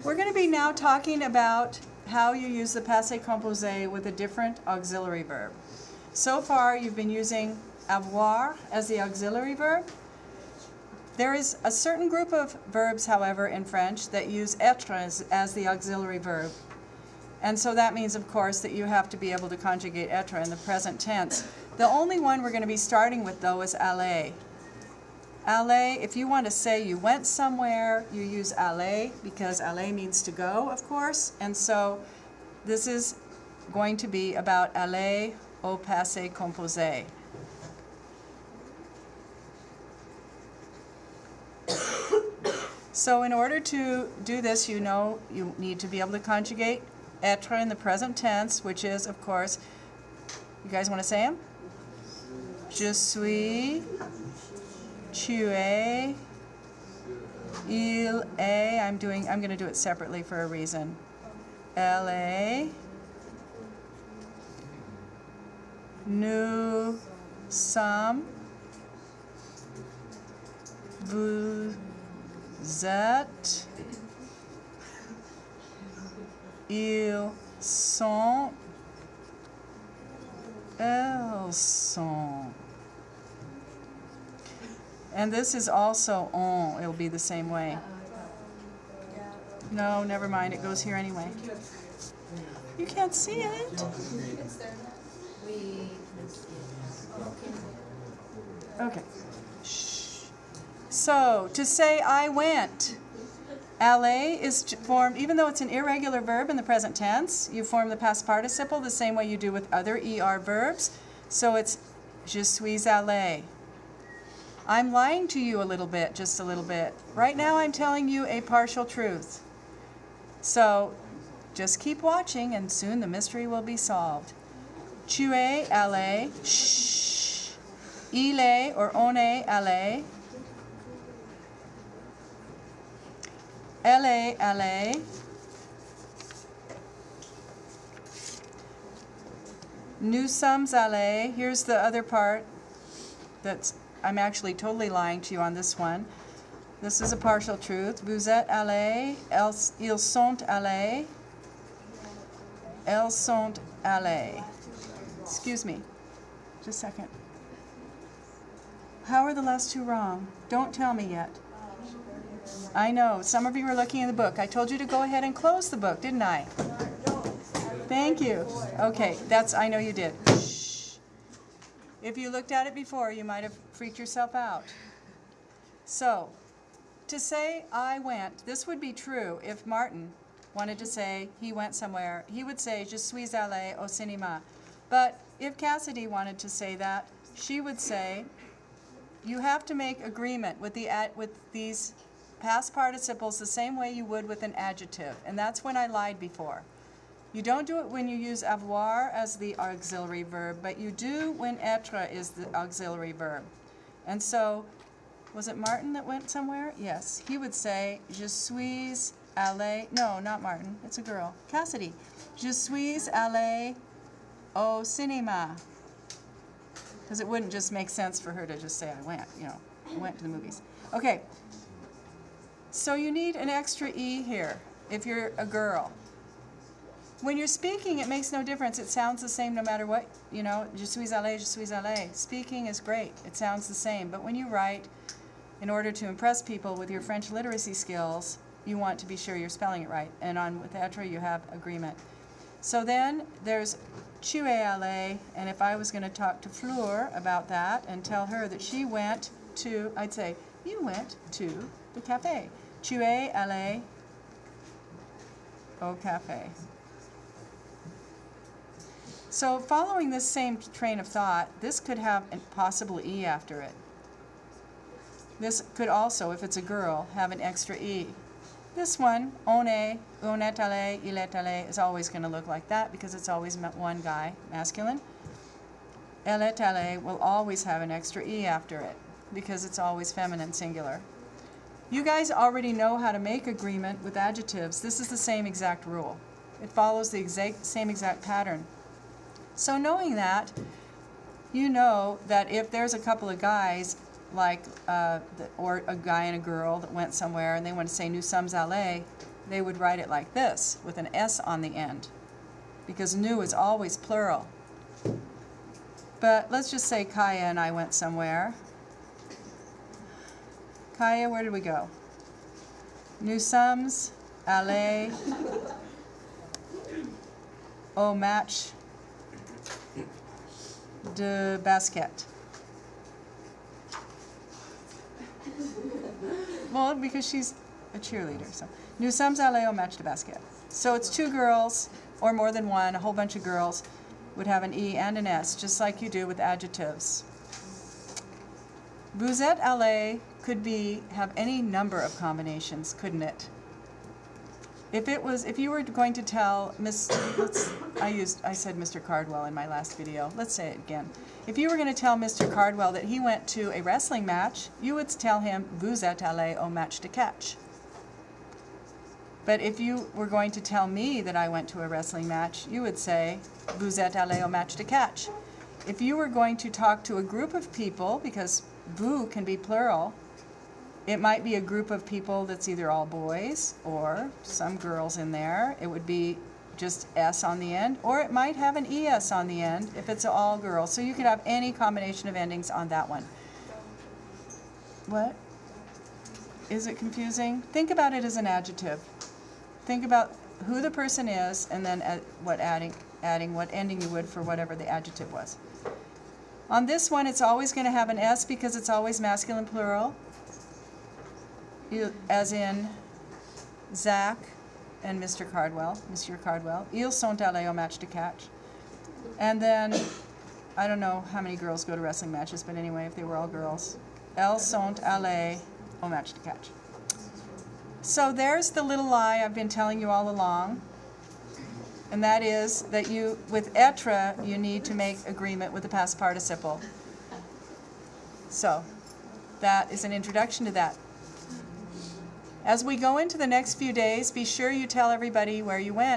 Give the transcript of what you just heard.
We're going to be now talking about how you use the passé composé with a different auxiliary verb. So far you've been using avoir as the auxiliary verb. There is a certain group of verbs, however, in French that use être as the auxiliary verb. And so that means, of course, that you have to be able to conjugate être in the present tense. The only one we're going to be starting with, though, is aller. Aller, if you want to say you went somewhere, you use aller, because aller means to go, of course. And so this is going to be about aller au passé composé. So in order to do this, you know you need to be able to conjugate être in the present tense, which is, of course, you guys want to say them? Je suis, tu es, il est. I'm going to do it separately for a reason. Elle est, nous sommes, vous êtes, ils sont, elles sont. And this is also on. It'll be the same way. No, never mind. It goes here anyway. You can't see it. Okay. Shh. So, to say I went, aller is formed, even though it's an irregular verb in the present tense, you form the past participle the same way you do with other er verbs. So it's je suis allé. I'm lying to you a little bit, just a little bit. Right now I'm telling you a partial truth. So just keep watching and soon the mystery will be solved. Tu es allé. Shh. Il est or on est allé. Elle est allée. Nous sommes allés. Here's the other part that's I'm actually totally lying to you on this one. This is a partial truth. Vous êtes allés. Ils sont allés. Elles sont allées. Excuse me. Just a second. How are the last two wrong? Don't tell me yet. I know. Some of you are looking in the book. I told you to go ahead and close the book, didn't I? Thank you. Okay, I know you did. Shh. If you looked at it before, you might have freaked yourself out. So, to say I went, this would be true if Martin wanted to say he went somewhere. He would say, Je suis allé au cinéma. But if Cassidy wanted to say that, she would say, you have to make agreement with these past participles the same way you would with an adjective. And that's when I lied before. You don't do it when you use avoir as the auxiliary verb, but you do when être is the auxiliary verb. And so, was it Martin that went somewhere? Yes. He would say, Je suis allé. No, not Martin. It's a girl. Cassidy. Je suis allé au cinéma. Because it wouldn't just make sense for her to just say, I went, I went to the movies. Okay. So you need an extra E here if you're a girl. When you're speaking, it makes no difference. It sounds the same no matter what, je suis allé, je suis allé. Speaking is great. It sounds the same. But when you write, in order to impress people with your French literacy skills, you want to be sure you're spelling it right. And with être, you have agreement. So then there's tu es allé, and if I was going to talk to Fleur about that and tell her that she went to, I'd say, you went to the café. Tu es allé au café. So following this same train of thought, this could have a possible E after it. This could also, if it's a girl, have an extra E. This one, on est allé, il est allé, is always going to look like that because it's always one guy, masculine. Elle est allée will always have an extra E after it because it's always feminine, singular. You guys already know how to make agreement with adjectives. This is the same exact rule. It follows the same exact pattern. So knowing that, you know that if there's a couple of guys or a guy and a girl that went somewhere and they want to say nous sommes allés, they would write it like this, with an S on the end, because nous is always plural. But let's just say Kaya and I went somewhere. Kaya, where did we go? Nous sommes allés au match de basket. Well, because she's a cheerleader. So, nous sommes allés au match de basket. So it's two girls, or more than one, a whole bunch of girls would have an E and an S, just like you do with adjectives. Vous êtes allés could have any number of combinations, couldn't it? If you were going to tell I said Mr. Cardwell in my last video. Let's say it again. If you were going to tell Mr. Cardwell that he went to a wrestling match, you would tell him vous êtes allé au match de catch. But if you were going to tell me that I went to a wrestling match, you would say vous êtes allé au match de catch. If you were going to talk to a group of people, because vous can be plural, it might be a group of people that's either all boys or some girls in there. It would be just S on the end, or it might have an ES on the end if it's all girls. So you could have any combination of endings on that one. What? Is it confusing? Think about it as an adjective. Think about who the person is and then adding what ending you would for whatever the adjective was. On this one, it's always going to have an S because it's always masculine plural, as in Zach and Mr. Cardwell. Ils sont allés au match de catch. And then, I don't know how many girls go to wrestling matches, but anyway, if they were all girls. Elles sont allées au match de catch. So there's the little lie I've been telling you all along. And that is that with être, you need to make agreement with the past participle. So, that is an introduction to that. As we go into the next few days, be sure you tell everybody where you went.